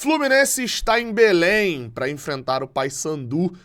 Fluminense está em Belém para enfrentar o Paysandu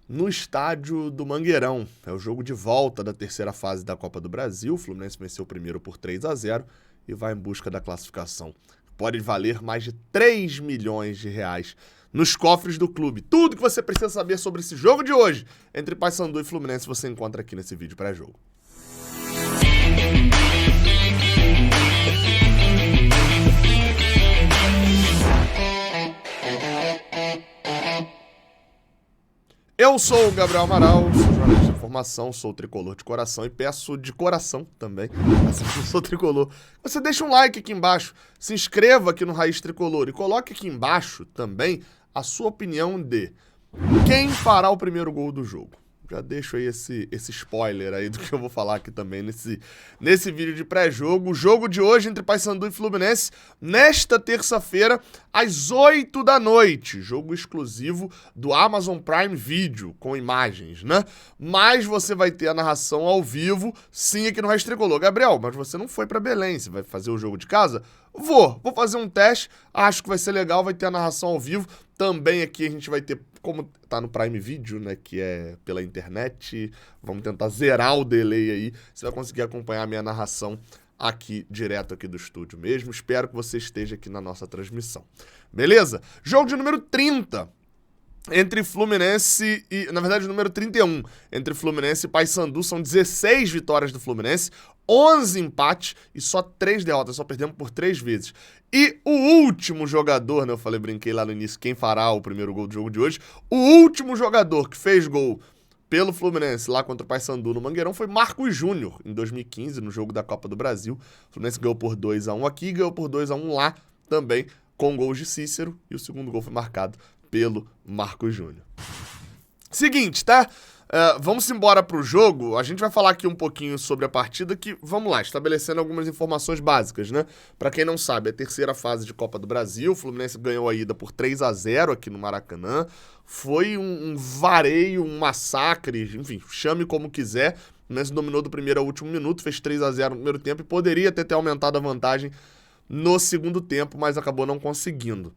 no estádio do Mangueirão. É o jogo de volta da terceira fase da Copa do Brasil. O Fluminense venceu o primeiro por 3-0 e vai em busca da classificação. Pode valer mais de 3 milhões de reais nos cofres do clube. Tudo que você precisa saber sobre esse jogo de hoje entre Paysandu e Fluminense você encontra aqui nesse vídeo pré-jogo. Eu sou o Gabriel Amaral, sou jornalista de formação, sou tricolor de coração e peço de coração também, assim que eu sou tricolor, você deixa um like aqui embaixo, se inscreva aqui no Raiz Tricolor e coloque aqui embaixo também a sua opinião de quem fará o primeiro gol do jogo. Já deixo aí esse spoiler aí do que eu vou falar aqui também nesse vídeo de pré-jogo. O jogo de hoje entre Paysandu e Fluminense, nesta terça-feira, às 8 da noite. Jogo exclusivo do Amazon Prime Video, com imagens, né? Mas você vai ter a narração ao vivo, sim, aqui no Raiz Tricolor. Gabriel, mas você não foi pra Belém, você vai fazer o jogo de casa? Vou fazer um teste, acho que vai ser legal, vai ter a narração ao vivo. Também aqui a gente vai ter, como tá no Prime Video, né, que é pela internet, vamos tentar zerar o delay aí, você vai conseguir acompanhar a minha narração aqui, direto aqui do estúdio mesmo. Espero que você esteja aqui na nossa transmissão. Beleza? Jogo de número 30. Entre Fluminense e... Na verdade, número 31. Entre Fluminense e Paysandu. São 16 vitórias do Fluminense, 11 empates e só 3 derrotas. Só perdemos por 3 vezes. E o último jogador, né? Eu brinquei lá no início, quem fará o primeiro gol do jogo de hoje. O último jogador que fez gol pelo Fluminense lá contra o Paysandu no Mangueirão foi Marcos Júnior, em 2015, no jogo da Copa do Brasil. O Fluminense ganhou por 2-1 aqui, ganhou por 2-1 lá também, com gols de Cícero. E o segundo gol foi marcado pelo Marcos Júnior. Seguinte, tá? Vamos embora pro jogo. A gente vai falar aqui um pouquinho sobre a partida que, vamos lá, estabelecendo algumas informações básicas, né? Pra quem não sabe, é a terceira fase de Copa do Brasil. O Fluminense ganhou a ida por 3-0 aqui no Maracanã. Foi um vareio, um massacre, enfim, chame como quiser. O Fluminense dominou do primeiro ao último minuto, fez 3-0 no primeiro tempo e poderia ter aumentado a vantagem no segundo tempo, mas acabou não conseguindo.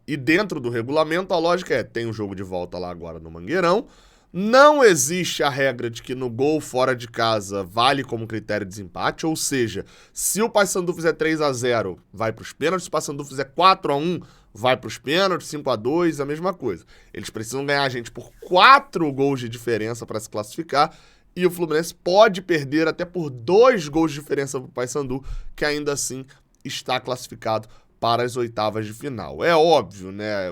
E dentro do regulamento, a lógica é, tem um jogo de volta lá agora no Mangueirão, não existe a regra de que no gol fora de casa vale como critério de desempate, ou seja, se o Paysandu fizer 3-0, vai para os pênaltis, se o Paysandu fizer 4-1, vai para os pênaltis, 5-2, a mesma coisa. Eles precisam ganhar a gente por 4 gols de diferença para se classificar, e o Fluminense pode perder até por 2 gols de diferença para o Paysandu, que ainda assim está classificado para as oitavas de final. É óbvio, né?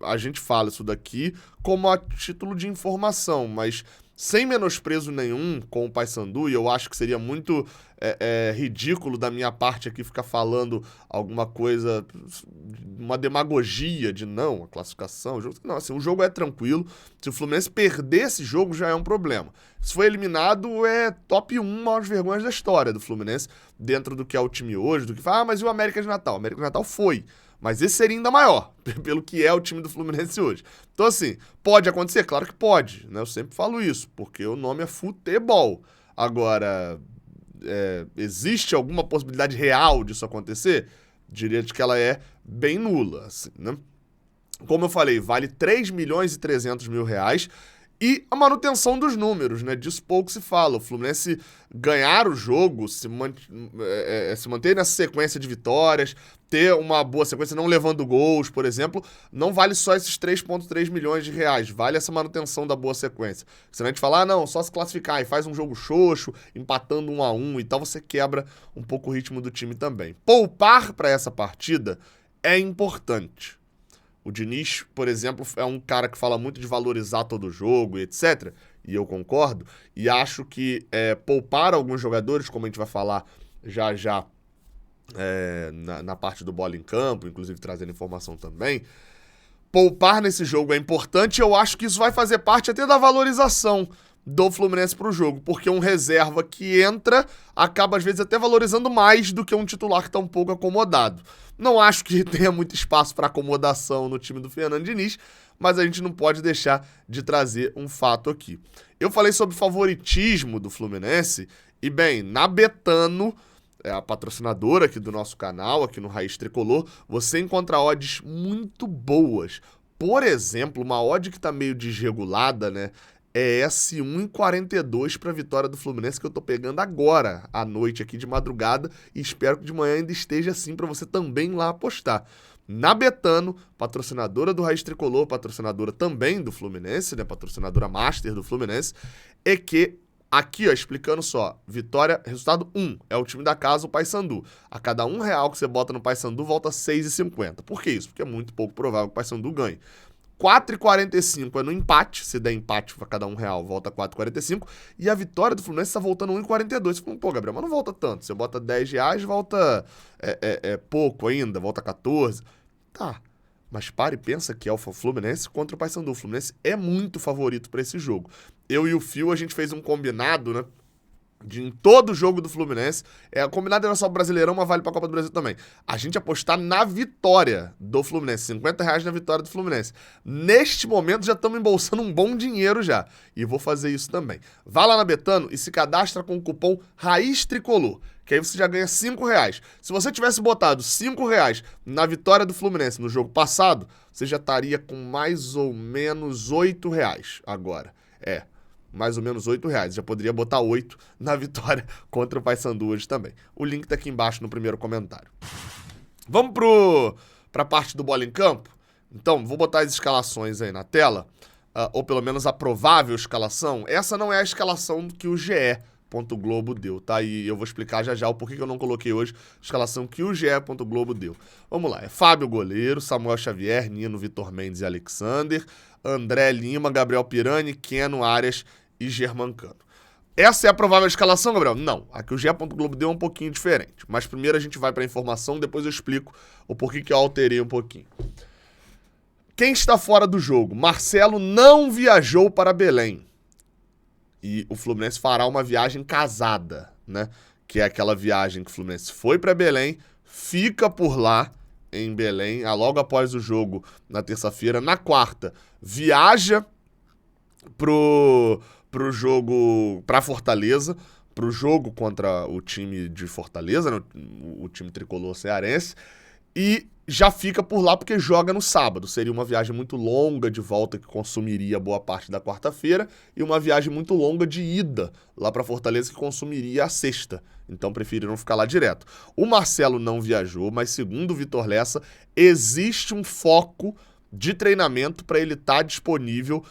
A gente fala isso daqui como a título de informação, mas sem menosprezo nenhum com o Paysandu, e eu acho que seria muito ridículo da minha parte aqui ficar falando alguma coisa, uma demagogia de não, a classificação, o jogo, não, assim, o jogo é tranquilo. Se o Fluminense perder esse jogo já é um problema. Se for eliminado, é top 1 maiores vergonhas da história do Fluminense, dentro do que é o time hoje, do que fala, mas e o América de Natal? O América de Natal foi, mas esse seria ainda maior, pelo que é o time do Fluminense hoje. Então assim, pode acontecer? Claro que pode, né? Eu sempre falo isso, porque o nome é futebol. Agora, existe alguma possibilidade real disso acontecer? Diria que ela é bem nula, assim, né? Como eu falei, vale 3 milhões e 300 mil reais. E a manutenção dos números, né? Disso pouco se fala. O Fluminense ganhar o jogo, se manter nessa sequência de vitórias, ter uma boa sequência, não levando gols, por exemplo, não vale só esses 3,3 milhões de reais, vale essa manutenção da boa sequência. Senão a gente fala, não, só se classificar e faz um jogo xoxo, empatando 1-1 e tal, você quebra um pouco o ritmo do time também. Poupar para essa partida é importante. O Diniz, por exemplo, é um cara que fala muito de valorizar todo o jogo e etc. E eu concordo. E acho que poupar alguns jogadores, como a gente vai falar já na parte do bola em campo, inclusive trazendo informação também, poupar nesse jogo é importante. Eu acho que isso vai fazer parte até da valorização do Fluminense pro jogo, porque um reserva que entra acaba às vezes até valorizando mais do que um titular que tá um pouco acomodado. Não acho que tenha muito espaço para acomodação no time do Fernando Diniz, mas a gente não pode deixar de trazer um fato aqui. Eu falei sobre favoritismo do Fluminense e, bem, na Betano é a patrocinadora aqui do nosso canal, aqui no Raiz Tricolor, você encontra odds muito boas. Por exemplo, uma odd que tá meio desregulada, né? É esse 1,42 para a vitória do Fluminense que eu tô pegando agora, à noite, aqui de madrugada, e espero que de manhã ainda esteja assim para você também lá apostar. Na Betano, patrocinadora do Raiz Tricolor, patrocinadora também do Fluminense, né? Patrocinadora master do Fluminense, é que aqui, ó, explicando só, vitória, resultado 1, é o time da casa, o Paysandu. A cada R$1 que você bota no Paysandu, volta 6,50. Por que isso? Porque é muito pouco provável que o Paysandu ganhe. 4,45 é no empate, se der empate para cada R$1, volta 4,45, e a vitória do Fluminense tá voltando 1,42. Você fala, pô, Gabriel, mas não volta tanto, você bota R$10, volta pouco ainda, volta 14. Tá, mas para e pensa que é o Fluminense contra o Paysandu. O Fluminense é muito favorito para esse jogo. Eu e o Fio, a gente fez um combinado, né? Em todo jogo do Fluminense, o combinado era só o Brasileirão, mas vale pra Copa do Brasil também. A gente apostar na vitória do Fluminense, R$50 na vitória do Fluminense. Neste momento já estamos embolsando um bom dinheiro já, e vou fazer isso também. Vá lá na Betano e se cadastra com o cupom Raiz Tricolor, que aí você já ganha R$5. Se você tivesse botado R$5 na vitória do Fluminense no jogo passado, você já estaria com mais ou menos R$8 agora. Mais ou menos R$8. Já poderia botar 8 na vitória contra o Paysandu hoje também. O link tá aqui embaixo no primeiro comentário. Vamos pra parte do Bola em Campo? Então, vou botar as escalações aí na tela, ou pelo menos a provável escalação. Essa não é a escalação que o GE. Globo deu, tá? E eu vou explicar já já o porquê que eu não coloquei hoje a escalação que o GE. Globo deu. Vamos lá, é Fábio goleiro, Samuel Xavier, Nino, Vitor Mendes e Alexander, André Lima, Gabriel Pirani, Keno, Arias e Germancano. Essa é a provável escalação, Gabriel? Não, a que o GE. Globo deu é um pouquinho diferente, mas primeiro a gente vai para a informação, depois eu explico o porquê que eu alterei um pouquinho. Quem está fora do jogo? Marcelo não viajou para Belém. E o Fluminense fará uma viagem casada, né? Que é aquela viagem que o Fluminense foi para Belém, fica por lá em Belém, logo após o jogo na terça-feira. Na quarta, viaja pro jogo, pra Fortaleza, pro jogo contra o time de Fortaleza, né? O time tricolor cearense, e já fica por lá porque joga no sábado. Seria uma viagem muito longa de volta que consumiria boa parte da quarta-feira e uma viagem muito longa de ida lá para Fortaleza que consumiria a sexta. Então preferiram ficar lá direto. O Marcelo não viajou, mas segundo o Vitor Lessa, existe um foco de treinamento para ele estar disponível,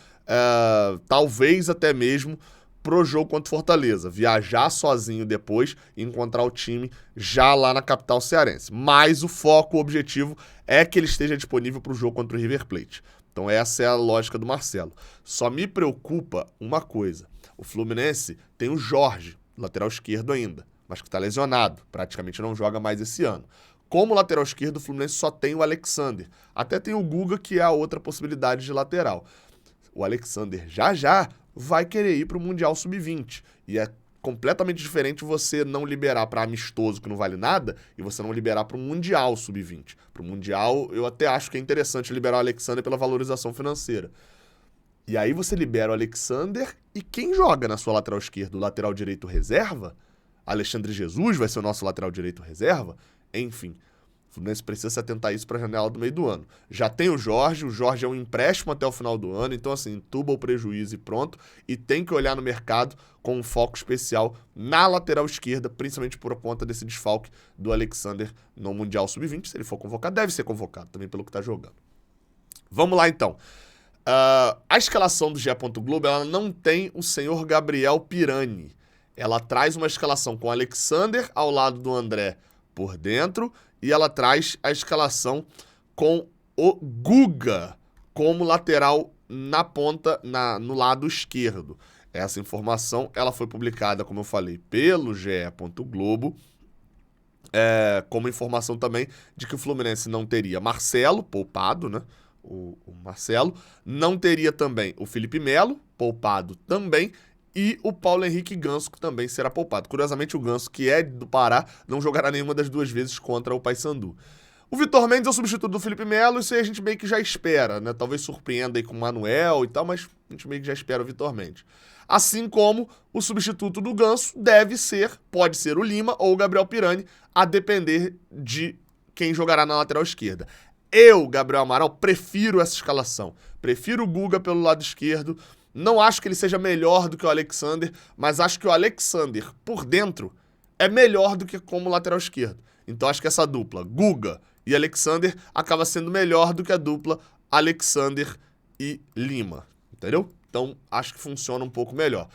talvez até mesmo pro jogo contra o Fortaleza, viajar sozinho depois e encontrar o time já lá na capital cearense. Mas o foco, o objetivo é que ele esteja disponível pro jogo contra o River Plate. Então essa é a lógica do Marcelo. Só me preocupa uma coisa, o Fluminense tem o Jorge, lateral esquerdo ainda, mas que tá lesionado, praticamente não joga mais esse ano. Como lateral esquerdo, o Fluminense só tem o Alexander. Até tem o Guga, que é a outra possibilidade de lateral. O Alexander já vai querer ir para o Mundial Sub-20. E é completamente diferente você não liberar para amistoso, que não vale nada, e você não liberar para o Mundial Sub-20. Para o Mundial, eu até acho que é interessante liberar o Alexander pela valorização financeira. E aí você libera o Alexander, e quem joga na sua lateral esquerda? O lateral direito reserva? Alexandre Jesus vai ser o nosso lateral direito reserva? Enfim, o Fluminense precisa se atentar a isso para a janela do meio do ano. Já tem o Jorge é um empréstimo até o final do ano, então assim, entuba o prejuízo e pronto, e tem que olhar no mercado com um foco especial na lateral esquerda, principalmente por conta desse desfalque do Alexander no Mundial Sub-20. Se ele for convocado, deve ser convocado também pelo que está jogando. Vamos lá então. A escalação do GE. Globo, ela não tem o senhor Gabriel Pirani. Ela traz uma escalação com o Alexander ao lado do André por dentro, e ela traz a escalação com o Guga como lateral na ponta, no lado esquerdo. Essa informação ela foi publicada, como eu falei, pelo GE. Globo, como informação também de que o Fluminense não teria Marcelo, poupado, né? O Marcelo, não teria também o Felipe Melo, poupado também, e o Paulo Henrique Ganso, que também será poupado. Curiosamente, o Ganso, que é do Pará, não jogará nenhuma das duas vezes contra o Paysandu. O Vitor Mendes é o substituto do Felipe Melo, isso aí a gente meio que já espera, né? Talvez surpreenda aí com o Manuel e tal, mas a gente meio que já espera o Vitor Mendes. Assim como o substituto do Ganso pode ser o Lima ou o Gabriel Pirani, a depender de quem jogará na lateral esquerda. Eu, Gabriel Amaral, prefiro essa escalação. Prefiro o Guga pelo lado esquerdo. Não acho que ele seja melhor do que o Alexander, mas acho que o Alexander, por dentro, é melhor do que como lateral esquerdo. Então acho que essa dupla, Guga e Alexander, acaba sendo melhor do que a dupla Alexander e Lima. Entendeu? Então acho que funciona um pouco melhor.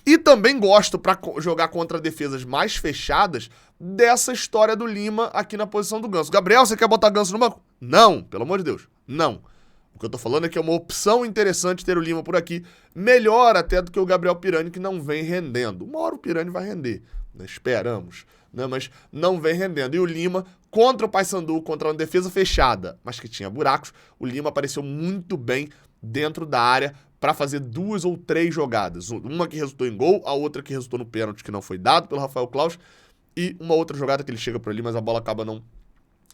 E também gosto, para jogar contra defesas mais fechadas, dessa história do Lima aqui na posição do Ganso. Gabriel, você quer botar Ganso no banco? Não, pelo amor de Deus, não. O que eu tô falando é que é uma opção interessante ter o Lima por aqui, melhor até do que o Gabriel Pirani, que não vem rendendo. Uma hora o Pirani vai render, né? Esperamos, né? Mas não vem rendendo. E o Lima, contra o Paysandu, contra uma defesa fechada, mas que tinha buracos, o Lima apareceu muito bem dentro da área para fazer 2 ou 3 jogadas. Uma que resultou em gol, a outra que resultou no pênalti que não foi dado pelo Rafael Claus, e uma outra jogada que ele chega por ali, mas a bola acaba não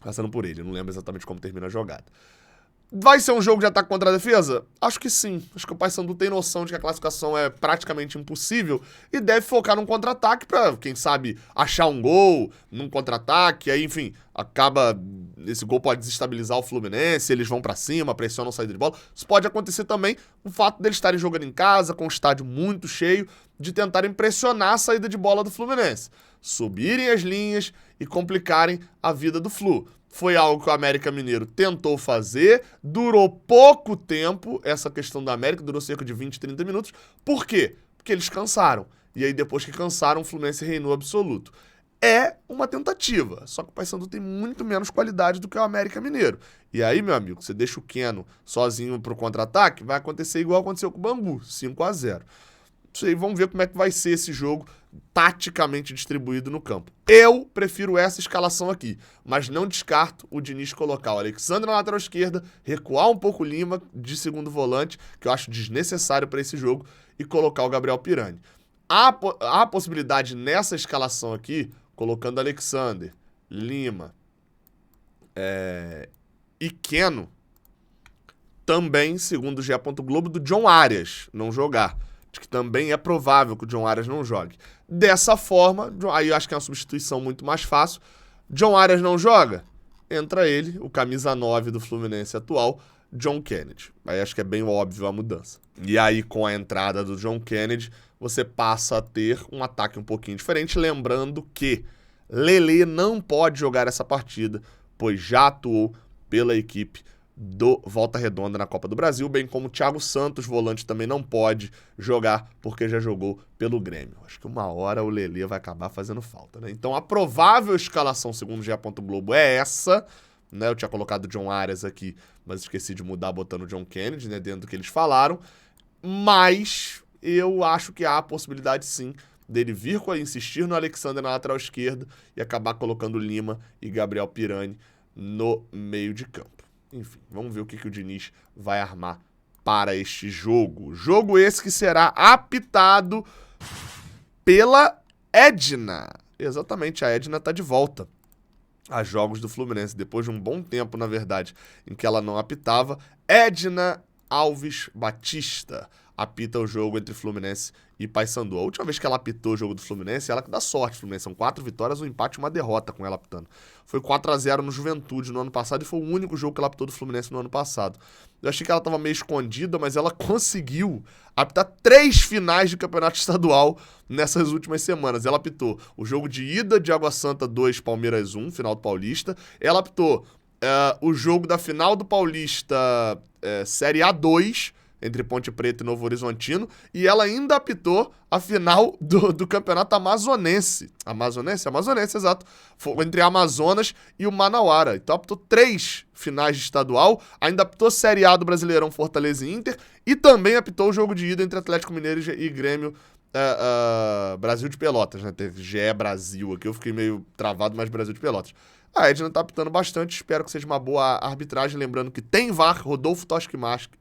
passando por ele. Eu não lembro exatamente como termina a jogada. Vai ser um jogo de ataque contra a defesa? Acho que sim. Acho que o Paysandu tem noção de que a classificação é praticamente impossível e deve focar num contra-ataque pra, quem sabe, achar um gol num contra-ataque. Aí, enfim, esse gol pode desestabilizar o Fluminense, eles vão pra cima, pressionam a saída de bola. Isso pode acontecer também o fato deles estarem jogando em casa, com o estádio muito cheio, de tentarem pressionar a saída de bola do Fluminense. Subirem as linhas e complicarem a vida do Flu. Foi algo que o América Mineiro tentou fazer, durou pouco tempo, essa questão do América, durou cerca de 20, 30 minutos. Por quê? Porque eles cansaram. E aí depois que cansaram, o Fluminense reinou absoluto. É uma tentativa, só que o Paysandu tem muito menos qualidade do que o América Mineiro. E aí, meu amigo, você deixa o Keno sozinho pro contra-ataque, vai acontecer igual aconteceu com o Bangu, 5-0. Isso aí, vamos ver como é que vai ser esse jogo taticamente distribuído no campo. Eu prefiro essa escalação aqui, mas não descarto o Diniz colocar o Alexandre na lateral esquerda, recuar um pouco o Lima de segundo volante, que eu acho desnecessário para esse jogo, e colocar o Gabriel Pirani. Há possibilidade nessa escalação aqui, colocando Alexander, Lima e Keno, também, segundo o GE. Globo, do John Arias não jogar. Que também é provável que o John Arias não jogue. Dessa forma, aí eu acho que é uma substituição muito mais fácil. John Arias não joga? Entra ele, o camisa 9 do Fluminense atual, John Kennedy. Aí acho que é bem óbvio a mudança. E aí, com a entrada do John Kennedy, você passa a ter um ataque um pouquinho diferente, lembrando que Lelê não pode jogar essa partida, pois já atuou pela equipe do Volta Redonda na Copa do Brasil, bem como o Thiago Santos, volante, também não pode jogar porque já jogou pelo Grêmio. Acho que uma hora o Lelê vai acabar fazendo falta, né? Então a provável escalação, segundo o GE. Globo, é essa, né? Eu tinha colocado o John Arias aqui, mas esqueci de mudar botando o John Kennedy, né? Dentro do que eles falaram, mas eu acho que há a possibilidade sim dele vir com insistir no Alexander na lateral esquerda e acabar colocando Lima e Gabriel Pirani no meio de campo. Enfim, vamos ver o que o Diniz vai armar para este jogo. Jogo esse que será apitado pela Edna. Exatamente, a Edna tá de volta a jogos do Fluminense, depois de um bom tempo, na verdade, em que ela não apitava. Edna Alves Batista apita o jogo entre Fluminense e Paysandu. A última vez que ela apitou o jogo do Fluminense, ela que dá sorte, Fluminense. São 4 vitórias, um empate e uma derrota com ela apitando. Foi 4-0 no Juventude no ano passado e foi o único jogo que ela apitou do Fluminense no ano passado. Eu achei que ela estava meio escondida, mas ela conseguiu apitar 3 finais de campeonato estadual nessas últimas semanas. Ela apitou o jogo de ida de Água Santa 2, Palmeiras 1, final do Paulista. Ela apitou o jogo da final do Paulista Série A2, entre Ponte Preta e Novo Horizontino, e ela ainda apitou a final do campeonato amazonense. Amazonense, exato. Foi entre Amazonas e o Manauara. Então apitou 3 finais de estadual, ainda apitou Série A do Brasileirão Fortaleza e Inter, e também apitou o jogo de ida entre Atlético Mineiro e Grêmio Brasil de Pelotas, né? Teve GE Brasil aqui, eu fiquei meio travado, mas Brasil de Pelotas. A Edna tá apitando bastante, espero que seja uma boa arbitragem, lembrando que tem VAR, Rodolfo Toschi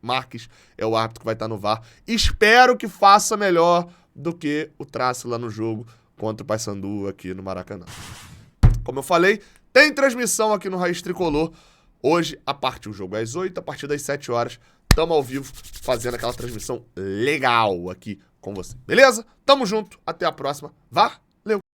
Marques é o árbitro que vai estar no VAR. Espero que faça melhor do que o Trace lá no jogo contra o Paysandu aqui no Maracanã. Como eu falei, Tem transmissão aqui no Raiz Tricolor. Hoje, o jogo é às 8, a partir das 7 horas, tamo ao vivo fazendo aquela transmissão legal aqui com você. Beleza? Tamo junto, até a próxima. Valeu!